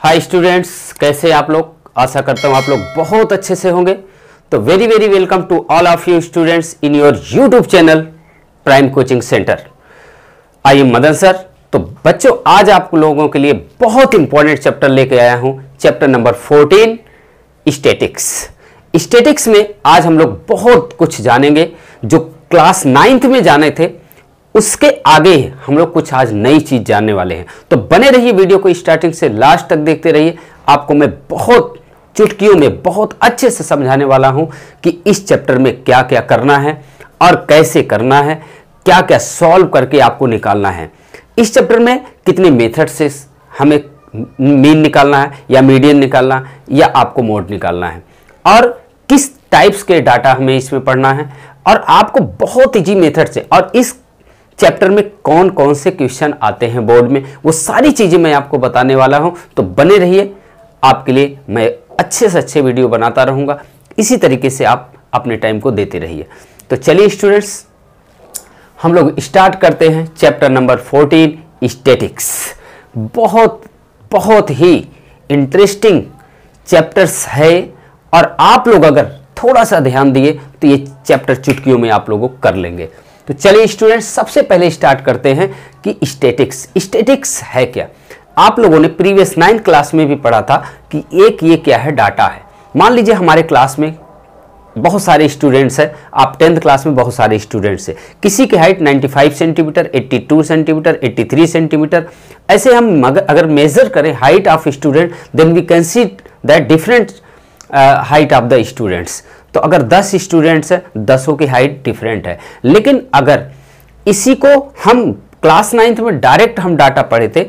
Hi students, कैसे आप लोग? आशा करता हूँ आप लोग बहुत अच्छे से होंगे। तो very very welcome to all of you students in your YouTube channel prime coaching centre. I am Madan sir. तो बच्चों, आज आप लोगों के लिए बहुत इंपॉर्टेंट चैप्टर लेके आया हूँ, चैप्टर नंबर 14 स्टैटिक्स। स्टैटिक्स में आज हम लोग बहुत कुछ जानेंगे। जो क्लास 9th में जाने थे उसके आगे हम लोग कुछ आज नई चीज जानने वाले हैं। तो बने रहिए, वीडियो को स्टार्टिंग से लास्ट तक देखते रहिए। आपको मैं बहुत चुटकियों में बहुत अच्छे से समझाने वाला हूं कि इस चैप्टर में क्या क्या करना है और कैसे करना है, क्या क्या सॉल्व करके आपको निकालना है। इस चैप्टर में कितने मेथड से हमें मीन निकालना है या मीडियन निकालना है या आपको मोड निकालना है, और किस टाइप्स के डाटा हमें इसमें पढ़ना है, और आपको बहुत इजी मेथड से, और इस चैप्टर में कौन कौन से क्वेश्चन आते हैं बोर्ड में, वो सारी चीजें मैं आपको बताने वाला हूं। तो बने रहिए, आपके लिए मैं अच्छे से अच्छे वीडियो बनाता रहूंगा। इसी तरीके से आप अपने टाइम को देते रहिए। तो चलिए स्टूडेंट्स, हम लोग स्टार्ट करते हैं चैप्टर नंबर 14 स्टैटिक्स। बहुत बहुत ही इंटरेस्टिंग चैप्टर्स है, और आप लोग अगर थोड़ा सा ध्यान दिए तो ये चैप्टर चुटकियों में आप लोगों को कर लेंगे। तो चलिए स्टूडेंट्स, सबसे पहले स्टार्ट करते हैं कि स्टैटिक्स है क्या। आप लोगों ने प्रीवियस 9th क्लास में भी पढ़ा था कि ये क्या है, डाटा है। मान लीजिए हमारे क्लास में बहुत सारे स्टूडेंट्स हैं, आप 10th क्लास में बहुत सारे स्टूडेंट्स हैं। किसी की हाइट 95 सेंटीमीटर, 82 सेंटीमीटर, 83 सेंटीमीटर, ऐसे हम अगर मेजर करें height of student, then we can see that different height of the students. तो अगर 10 स्टूडेंट्स हैं, 10 की हाइट डिफरेंट है। लेकिन अगर इसी को हम क्लास 9th में डायरेक्ट हम डाटा पढ़े थे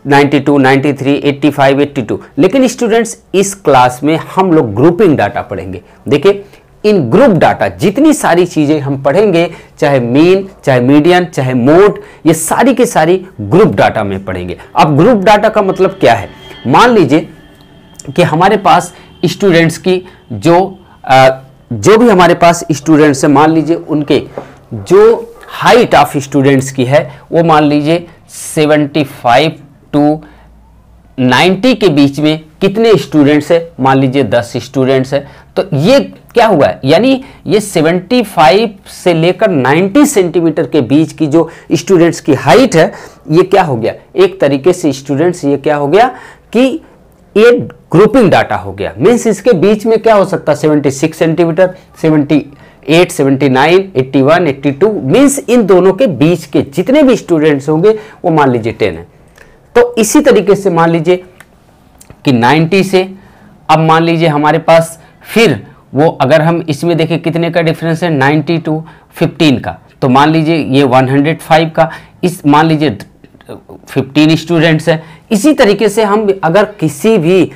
92, 93, 85, 82, लेकिन स्टूडेंट्स इस क्लास में हम लोग ग्रुपिंग डाटा पढ़ेंगे। देखिए, इन ग्रुप डाटा जितनी सारी चीजें हम पढ़ेंगे, चाहे मीन, चाहे मीडियन, चाहे मोड, ये सारी की सारी ग्रुप डाटा में पढ़ेंगे। अब ग्रुप डाटा का मतलब क्या है? मान लीजिए कि हमारे पास स्टूडेंट्स की जो भी हमारे पास स्टूडेंट्स हैं, मान लीजिए उनके जो हाइट ऑफ स्टूडेंट्स की है वो मान लीजिए 75 टू 90 के बीच में कितने स्टूडेंट्स है? मान लीजिए 10 स्टूडेंट्स है। तो ये क्या हुआ है, यानी ये 75 से लेकर 90 सेंटीमीटर के बीच की जो स्टूडेंट्स की हाइट है, ये क्या हो गया, एक तरीके से स्टूडेंट्स ये क्या हो गया कि ये ग्रुपिंग डाटा हो गया। मीन्स इसके बीच में क्या हो सकता है, 76 सेंटीमीटर, 78, 79, 81, 82, मीन्स इन दोनों के बीच के जितने भी स्टूडेंट्स होंगे वो मान लीजिए 10 है। तो इसी तरीके से मान लीजिए कि 90 से अब मान लीजिए हमारे पास फिर वो, अगर हम इसमें देखें कितने का डिफरेंस है, 90 टू 15 का, तो मान लीजिए ये 105 का, इस मान लीजिए 15 स्टूडेंट्स हैं। इसी तरीके से हम अगर किसी भी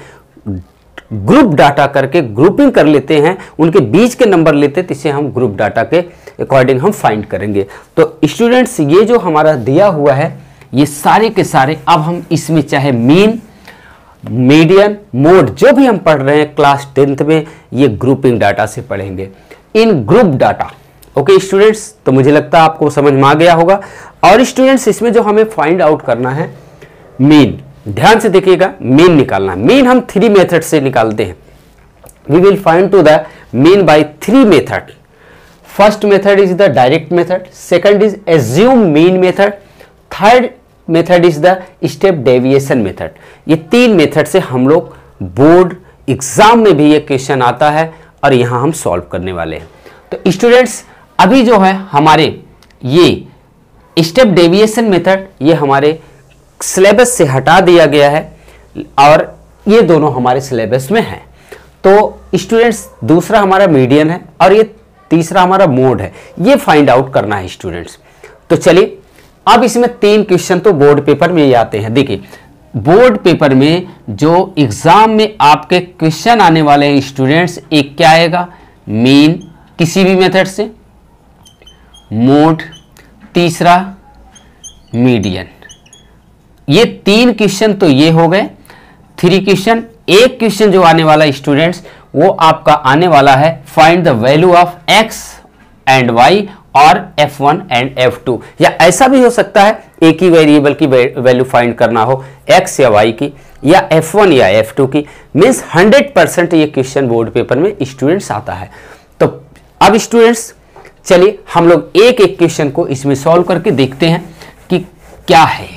ग्रुप डाटा करके ग्रुपिंग कर लेते हैं, उनके बीच के नंबर लेते हैं, तो इसे हम ग्रुप डाटा के अकॉर्डिंग हम फाइंड करेंगे। तो स्टूडेंट्स, ये जो हमारा दिया हुआ है, ये सारे के सारे अब हम इसमें चाहे मीन, मीडियन, मोड जो भी हम पढ़ रहे हैं क्लास 10th में, ये ग्रुपिंग डाटा से पढ़ेंगे। इन ग्रुप डाटा, ओके स्टूडेंट्स, तो मुझे लगता है आपको समझ में आ गया होगा। और स्टूडेंट्स, इसमें जो हमें फाइंड आउट करना है मीन, ध्यान से देखिएगा, मीन निकालना है। मीन हम 3 मेथड से निकालते हैं। We will find to the mean by 3 method. First method is the direct method, second is assume mean method, third method is the step deviation method. ये 3 मेथड से हम लोग बोर्ड एग्जाम में भी ये क्वेश्चन आता है और यहां हम सॉल्व करने वाले हैं। तो स्टूडेंट्स, अभी जो है हमारे ये स्टेप डेविएशन मेथड, ये हमारे सिलेबस से हटा दिया गया है, और ये दोनों हमारे सिलेबस में है। तो स्टूडेंट्स, दूसरा हमारा मीडियन है और ये तीसरा हमारा मोड है। ये फाइंड आउट करना है स्टूडेंट्स। तो चलिए, अब इसमें 3 क्वेश्चन तो बोर्ड पेपर में ही आते हैं। देखिए, बोर्ड पेपर में जो एग्जाम में आपके क्वेश्चन आने वाले हैं स्टूडेंट्स, एक क्या आएगा, मीन किसी भी मेथड से, मोड, तीसरा मीडियन। ये 3 क्वेश्चन तो ये हो गए 3 क्वेश्चन। एक क्वेश्चन जो आने वाला स्टूडेंट्स, वो आपका आने वाला है find the value of x and y और F1 एंड F2, या ऐसा भी हो सकता है एक ही वेरिएबल की वैल्यू फाइंड करना हो, x या y की, या F1 या F2 की, मीन्स 100% ये क्वेश्चन बोर्ड पेपर में स्टूडेंट्स आता है। तो अब स्टूडेंट्स चलिए हम लोग एक एक क्वेश्चन को इसमें सॉल्व करके देखते हैं कि क्या है।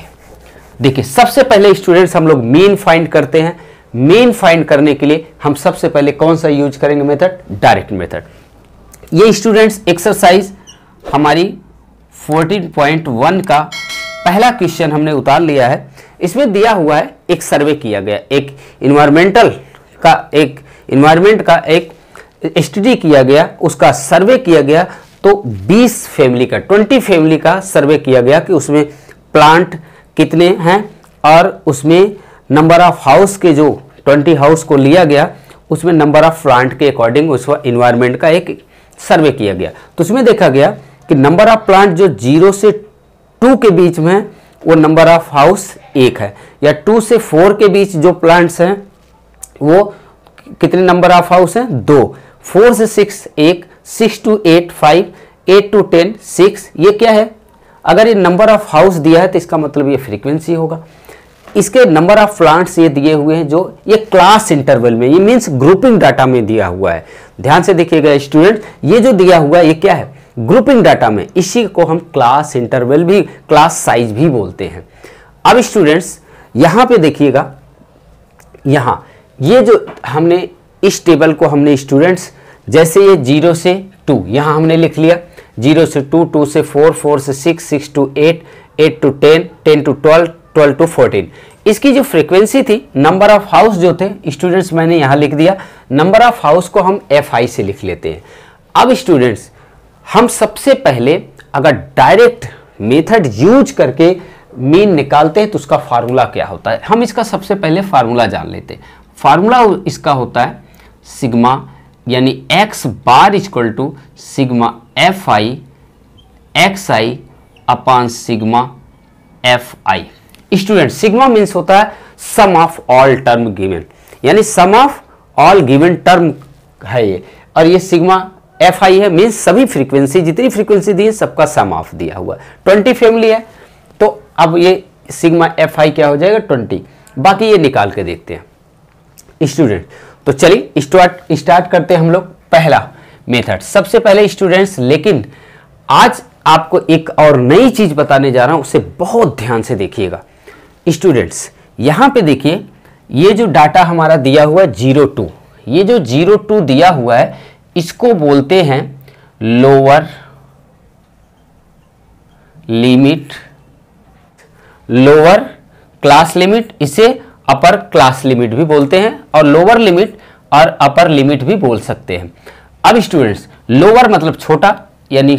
देखिए सबसे पहले स्टूडेंट्स हम लोग मीन फाइंड करते हैं। मीन फाइंड करने के लिए हम सबसे पहले कौन सा यूज करेंगे मेथड? Direct method. ये स्टूडेंट्स एक्सरसाइज हमारी 14.1 का पहला क्वेश्चन हमने उतार लिया है। इसमें दिया हुआ है एक सर्वे किया गया, एक इन्वायरमेंट का एक स्टडी किया गया, उसका सर्वे किया गया। तो 20 फैमिली का 20 फैमिली का सर्वे किया गया कि उसमें प्लांट कितने हैं और उसमें नंबर ऑफ हाउस के जो 20 हाउस को लिया गया उसमें नंबर ऑफ प्लांट के अकॉर्डिंग उस इन्वायरमेंट का एक सर्वे किया गया। तो उसमें देखा गया कि नंबर ऑफ प्लांट जो 0 से 2 के बीच में है वो नंबर ऑफ हाउस 1 है, या 2 से 4 के बीच जो प्लांट्स हैं वो कितने नंबर ऑफ हाउस हैं? 2। 4 से 6 1, 6 to 8 5, 8 to 10 6। ये क्या है? अगर ये नंबर ऑफ हाउस दिया है तो इसका मतलब ये फ्रीक्वेंसी होगा। इसके नंबर ऑफ प्लांट्स ये दिए हुए हैं जो ये क्लास इंटरवल में, ये मींस ग्रुपिंग डाटा में दिया हुआ है। ध्यान से देखिएगा स्टूडेंट, ये जो दिया हुआ है ये क्या है? ग्रुपिंग डाटा में। इसी को हम क्लास इंटरवल भी, क्लास साइज भी बोलते हैं। अब स्टूडेंट्स यहां पे देखिएगा, यहां ये जो हमने इस टेबल को हमने स्टूडेंट्स जैसे ये 0 से 2 यहां हमने लिख लिया, 0 से 2, 2 से 4, 4 से 6, 6 to 8, 8 to 10, 10 to 12, 12 to 14। इसकी जो फ्रीक्वेंसी थी, नंबर ऑफ हाउस जो थे स्टूडेंट्स मैंने यहाँ लिख दिया। नंबर ऑफ हाउस को हम FI से लिख लेते हैं। अब स्टूडेंट्स हम सबसे पहले अगर डायरेक्ट मेथड यूज करके मीन निकालते हैं तो उसका फार्मूला क्या होता है, हम इसका सबसे पहले फार्मूला जान लेते हैं। फार्मूला इसका होता है सिग्मा, यानी x bar equal to sigma FI XI upon sigma FI। Student sigma means होता है sum of all term given, यानी sum of all given term है ये, और ये सिग्मा FI है मीन्स सभी फ्रीक्वेंसी, जितनी फ्रीक्वेंसी दी है सबका सम ऑफ दिया हुआ। 20 फैमिली है तो अब ये सिग्मा FI क्या हो जाएगा? 20। बाकी ये निकाल के देखते हैं स्टूडेंट। तो चलिए स्टार्ट करते हैं हम लोग पहला मेथड। सबसे पहले स्टूडेंट्स, लेकिन आज आपको एक और नई चीज बताने जा रहा हूं, उसे बहुत ध्यान से देखिएगा स्टूडेंट्स। यहां पे देखिए ये जो डाटा हमारा दिया हुआ है 0-2, ये जो 0-2 दिया हुआ है इसको बोलते हैं lower limit, lower class limit, इसे अपर क्लास लिमिट भी बोलते हैं, और लोअर लिमिट और अपर लिमिट भी बोल सकते हैं। अब स्टूडेंट्स लोअर मतलब छोटा, यानी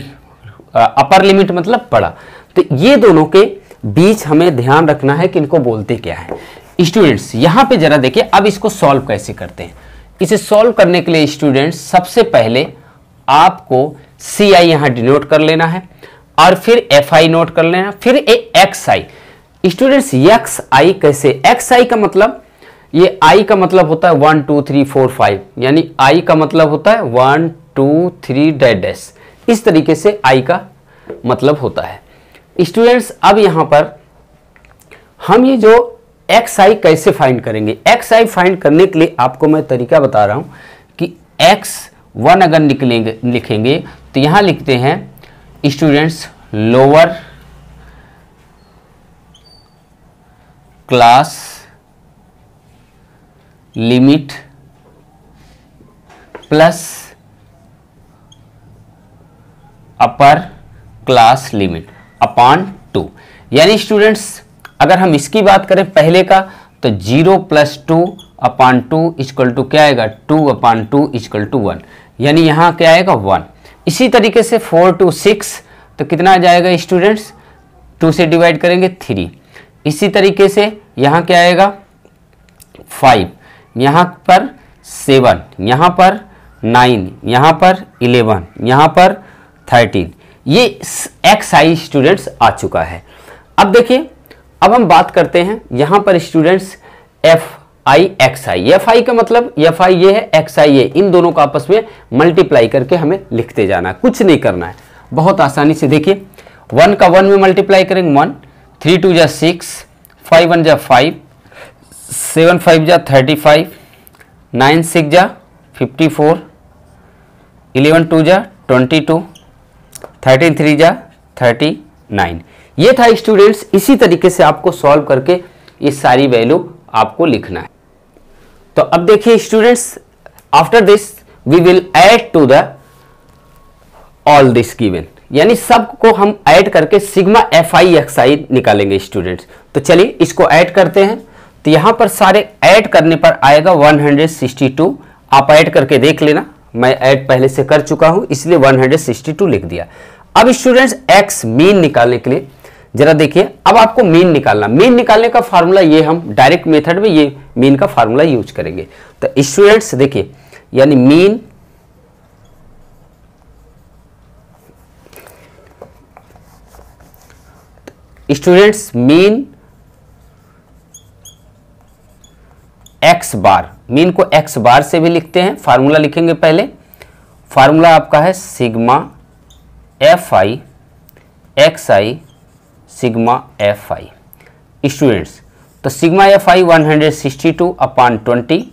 अपर लिमिट मतलब बड़ा। तो ये दोनों के बीच हमें ध्यान रखना है कि इनको बोलते क्या है। स्टूडेंट्स यहां पे जरा देखिए, अब इसको सॉल्व कैसे करते हैं। इसे सॉल्व करने के लिए स्टूडेंट्स सबसे पहले आपको CI यहां डिनोट कर लेना है और फिर FI नोट कर लेना, फिर XI। स्टूडेंट्स XI कैसे? XI का मतलब, ये I का मतलब होता है 1 2 3 4 5, यानी I का मतलब होता है 1 2 3 डैश। इस तरीके से I का मतलब होता है स्टूडेंट्स। अब यहां पर हम ये जो XI कैसे फाइंड करेंगे? XI फाइंड करने के लिए आपको मैं तरीका बता रहा हूं कि X1 अगर लिखेंगे तो यहां लिखते हैं students lower class limit plus upper class limit upon 2। यानी स्टूडेंट्स अगर हम इसकी बात करें पहले का, तो 0 + 2 अपॉन 2 इक्वल टू क्या आएगा? 2 अपॉन 2 इक्वल टू 1, यानी यहाँ क्या आएगा? 1। इसी तरीके से 4 to 6 तो कितना आ जाएगा स्टूडेंट्स? 2 से डिवाइड करेंगे 3। इसी तरीके से यहाँ क्या आएगा? 5, यहाँ पर 7, यहाँ पर 9, यहाँ पर 11, यहाँ पर 13। ये XI स्टूडेंट्स आ चुका है। अब देखिए, अब हम बात करते हैं यहाँ पर स्टूडेंट्स FI XI। FI का मतलब FI ये है, XI ये, इन दोनों को आपस में मल्टीप्लाई करके हमें लिखते जाना है, कुछ नहीं करना है, बहुत आसानी से। देखिए 1 का 1 में मल्टीप्लाई करेंगे 1, 3 2 जा 6, 5 1 जा 5, 7 5 जा 35, 9 6 जा 54, 11 2 जा 22, 13 3 जा 39। ये था स्टूडेंट्स। इसी तरीके से आपको सॉल्व करके ये सारी वैल्यू आपको लिखना है। तो अब देखिए students, after this we will add to the all this given, यानी सबको हम ऐड करके सिग्मा FI XI निकालेंगे स्टूडेंट्स। तो चलिए इसको ऐड करते हैं। तो यहां पर सारे ऐड करने पर आएगा 162। आप ऐड करके देख लेना, मैं ऐड पहले से कर चुका हूं इसलिए 162 लिख दिया। अब स्टूडेंट्स x मीन निकालने के लिए जरा देखिए, अब आपको मीन निकालना। मीन निकालने का फार्मूला ये हम डायरेक्ट मेथड में ये मीन का फार्मूला यूज करेंगे। तो स्टूडेंट्स देखिए, यानी मीन स्टूडेंट्स मीन x बार, मीन को x बार से भी लिखते हैं। फार्मूला लिखेंगे पहले। फार्मूला आपका है sigma FI XI sigma FI students. तो सिग्मा FI 162/20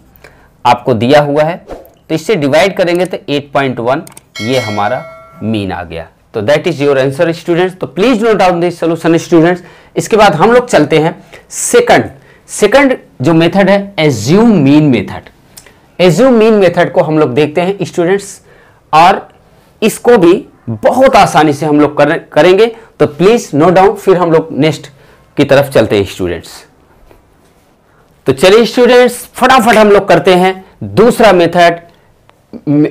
आपको दिया हुआ है। तो इससे डिवाइड करेंगे तो 8.1 ये हमारा मीन आ गया। तो that is your answer students. तो please note down this solution students. इसके बाद हम लोग चलते हैं सेकंड जो मेथड है assume mean method. Assume mean method को हम लोग देखते हैं स्टूडेंट्स, और इसको भी बहुत आसानी से हम लोग करेंगे। तो प्लीज नोट डाउन, फिर हम लोग नेक्स्ट की तरफ चलते हैं स्टूडेंट्स। तो चलिए स्टूडेंट्स फटाफट हम लोग करते हैं दूसरा method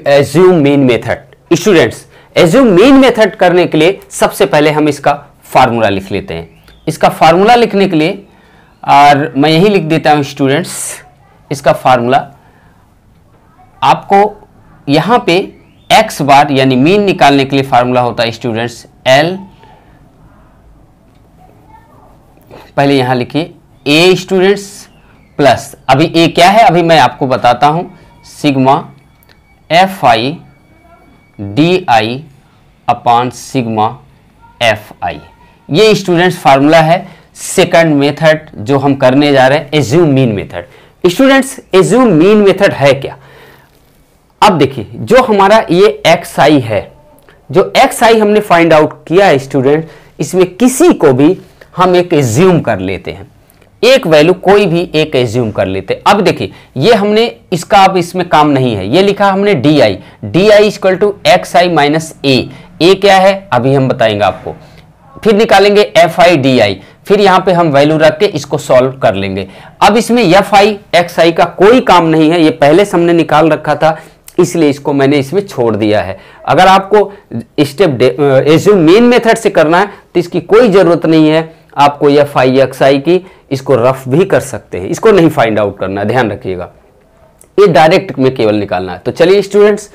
assume mean method. Students assume mean method करने के लिए सबसे पहले हम इसका फार्मूला लिख लेते हैं। इसका फार्मूला लिखने के लिए और मैं यही लिख देता हूं स्टूडेंट्स, इसका फार्मूला आपको यहां पे x बार यानी मीन निकालने के लिए फार्मूला होता है स्टूडेंट्स L, पहले यहां लिखिए A स्टूडेंट्स प्लस, अभी A क्या है अभी मैं आपको बताता हूं, sigma FI DI upon sigma FI। ये स्टूडेंट्स फार्मूला है सेकंड मेथड जो हम करने जा रहे हैं assume mean method. Students assume mean method है क्या? अब देखिए जो हमारा ये XI है, जो XI हमने फाइंड आउट किया है स्टूडेंट, इसमें किसी को भी हम एक एज्यूम कर लेते हैं, एक वैल्यू कोई भी एक एज्यूम कर लेते हैं। अब देखिए ये हमने इसका अब इसमें काम नहीं है, ये लिखा हमने DI equal to XI minus A क्या है अभी हम बताएंगे आपको। फिर निकालेंगे FI DI, फिर यहां पे हम वैल्यू रख के इसको सॉल्व कर लेंगे। अब इसमें FI XI का कोई काम नहीं है, ये पहले से हमने निकाल रखा था इसलिए इसको मैंने इसमें छोड़ दिया है। अगर आपको स्टेप एज्यूम मीन मेथड से करना है तो इसकी कोई जरूरत नहीं है आपको FI XI की, इसको रफ भी कर सकते हैं, इसको नहीं फाइंड आउट करना है, ध्यान रखिएगा, ये डायरेक्ट में केवल निकालना है। तो चलिए स्टूडेंट्स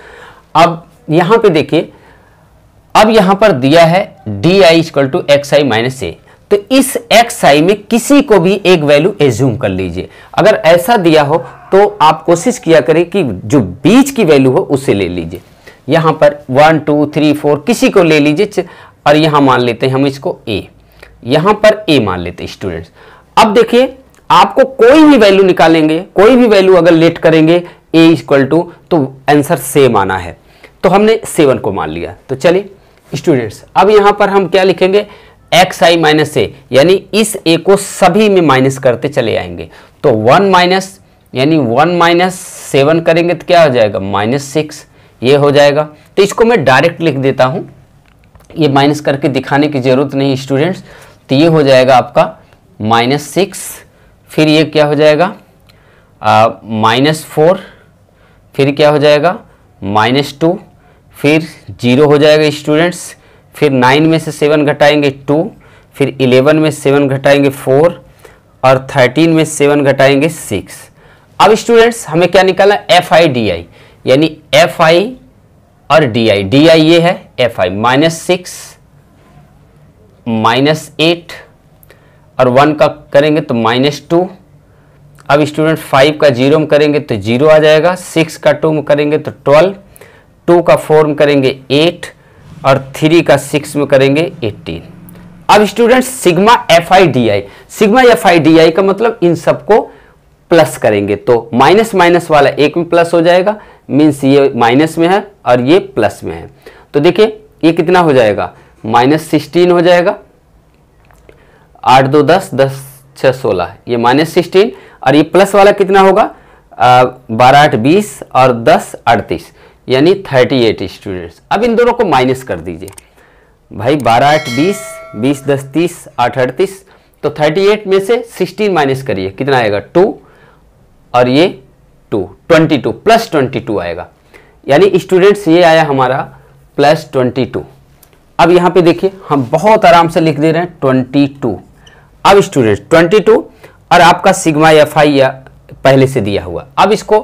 अब यहां पे देखिए, अब यहां पर दिया है DI equal to XI minus A, तो इस XI में किसी को भी एक वैल्यू एज्यूम कर लीजिए। अगर ऐसा दिया हो तो आप कोशिश किया करें कि जो बीच की वैल्यू हो उसे ले लीजिए। यहां पर 1 2 3 4 किसी को ले लीजिए और यहां मान लेते हैं हम इसको A, यहां पर A मान लेते हैं स्टूडेंट्स। अब देखिए आपको कोई भी वैल्यू निकालेंगे, कोई भी वैल्यू अगर लेट करेंगे A इक्वल टू, तो आंसर सेम आना है, तो हमने 7 को मान लिया। तो चलिए स्टूडेंट्स अब यहां पर हम क्या लिखेंगे XI माइनस A, यानी इस A को सभी में माइनस करते चले आएंगे। तो 1 माइनस यानी 1 माइनस 7 करेंगे तो क्या हो जाएगा -6, ये हो जाएगा। तो इसको मैं डायरेक्ट लिख देता हूं, ये माइनस करके दिखाने की जरूरत नहीं स्टूडेंट्स। तो ये हो जाएगा आपका -6, फिर ये क्या हो जाएगा -4, फिर क्या हो जाएगा -2, फिर 0 हो जाएगा स्टूडेंट्स। फिर 9 में से 7 घटाएंगे 2, फिर 11 में 7 घटाएंगे 4 और 13 में 7 घटाएंगे 6। अब स्टूडेंट्स हमें क्या निकालना है FI DI, यानी FI और DI ये है FI -6 -8 और 1 का करेंगे तो -2। अब स्टूडेंट 5 का 0 में करेंगे तो 0 आ जाएगा, 6 का 2 में करेंगे तो 12, 2 का 4 में करेंगे 8 और 3 का 6 में करेंगे 18। अब स्टूडेंट्स सिग्मा FI DI का मतलब इन सबको प्लस करेंगे तो माइनस माइनस वाला एक में प्लस हो जाएगा, मीन्स ये माइनस में है और ये प्लस में है। तो देखिए ये कितना हो जाएगा, -16 हो जाएगा। 8 2 10, 10 6 16, ये -16 और ये प्लस वाला कितना होगा, 12 8 20 और 10 38, यानी 38 स्टूडेंट्स। अब इन दोनों को माइनस कर दीजिए भाई, 12 8 20, 20 10 30, 8 38, तो 38 में से 16 माइनस करिए, कितना आएगा 2 और ये 2, 22 प्लस 22 आएगा, यानी स्टूडेंट्स ये आया हमारा +22। अब यहाँ पे देखिए हम बहुत आराम से लिख दे रहे हैं 22। अब स्टूडेंट्स 22 और आपका सिग्मा FI या पहले से दिया हुआ। अब इसको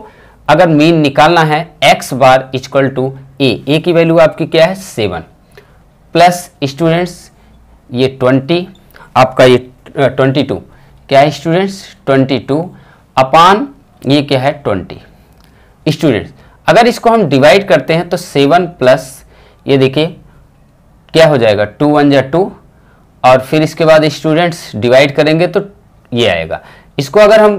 अगर मीन निकालना है x bar equal to a की वैल्यू आपकी क्या है 7, प्लस स्टूडेंट्स ये 20, आपका ये 22 क्या है स्टूडेंट्स 22 अपान ये क्या है 20। स्टूडेंट्स अगर इसको हम डिवाइड करते हैं तो 7 प्लस ये देखिए क्या हो जाएगा 2 1 जा 2 और फिर इसके बाद स्टूडेंट्स डिवाइड करेंगे तो ये आएगा। इसको अगर हम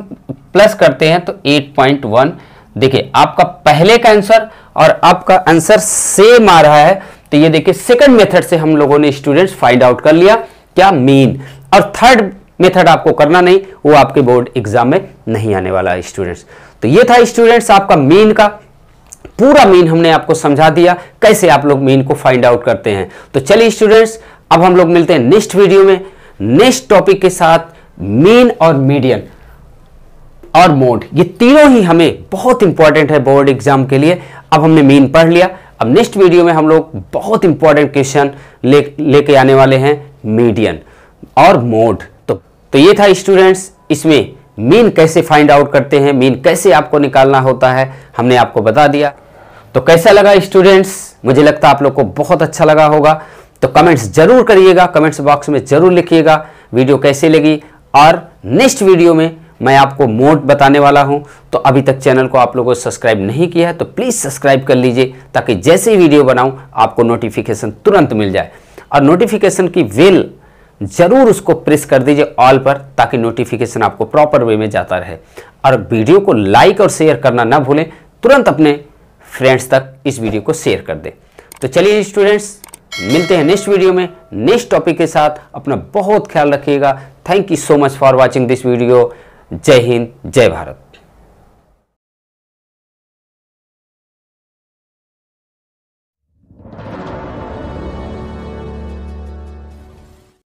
प्लस करते हैं तो 8.1। देखिए आपका पहले का आंसर और आपका आंसर सेम आ रहा है, तो ये देखिए सेकंड मेथड से हम लोगों ने स्टूडेंट्स फाइंड आउट कर लिया क्या मीन, और थर्ड मेथड आपको करना नहीं, वो आपके बोर्ड एग्जाम में नहीं आने वाला है स्टूडेंट्स। तो ये था स्टूडेंट्स आपका मीन का पूरा मीन हमने आपको समझा दिया, कैसे आप लोग मीन को फाइंड आउट करते हैं। तो चलिए स्टूडेंट्स अब हम लोग मिलते हैं नेक्स्ट वीडियो में नेक्स्ट टॉपिक के साथ। मीन और मीडियन और मोड, ये तीनों ही हमें बहुत इंपॉर्टेंट है बोर्ड एग्जाम के लिए। अब हमने मीन पढ़ लिया, अब नेक्स्ट वीडियो में हम लोग बहुत इंपॉर्टेंट क्वेश्चन लेके आने वाले हैं मीडियन और मोड। तो ये था स्टूडेंट्स, इसमें मीन कैसे फाइंड आउट करते हैं, मीन कैसे आपको निकालना होता है, हमने आपको बता दिया। तो कैसा लगा स्टूडेंट्स, मुझे लगता है आप लोग को बहुत अच्छा लगा होगा। तो कमेंट्स जरूर करिएगा, कमेंट्स बॉक्स में जरूर लिखिएगा वीडियो कैसे लगी, और नेक्स्ट वीडियो में मैं आपको मोड बताने वाला हूं। तो अभी तक चैनल को आप लोगों को सब्सक्राइब नहीं किया है तो प्लीज़ सब्सक्राइब कर लीजिए, ताकि जैसे ही वीडियो बनाऊं आपको नोटिफिकेशन तुरंत मिल जाए। और नोटिफिकेशन की बेल जरूर उसको प्रेस कर दीजिए ऑल पर, ताकि नोटिफिकेशन आपको प्रॉपर वे में जाता रहे। और वीडियो को लाइक और शेयर करना ना भूलें, तुरंत अपने फ्रेंड्स तक इस वीडियो को शेयर कर दें। तो चलिए स्टूडेंट्स मिलते हैं नेक्स्ट वीडियो में नेक्स्ट टॉपिक के साथ। अपना बहुत ख्याल रखिएगा। Thank you so much for watching this video. जय हिंद, जय भारत।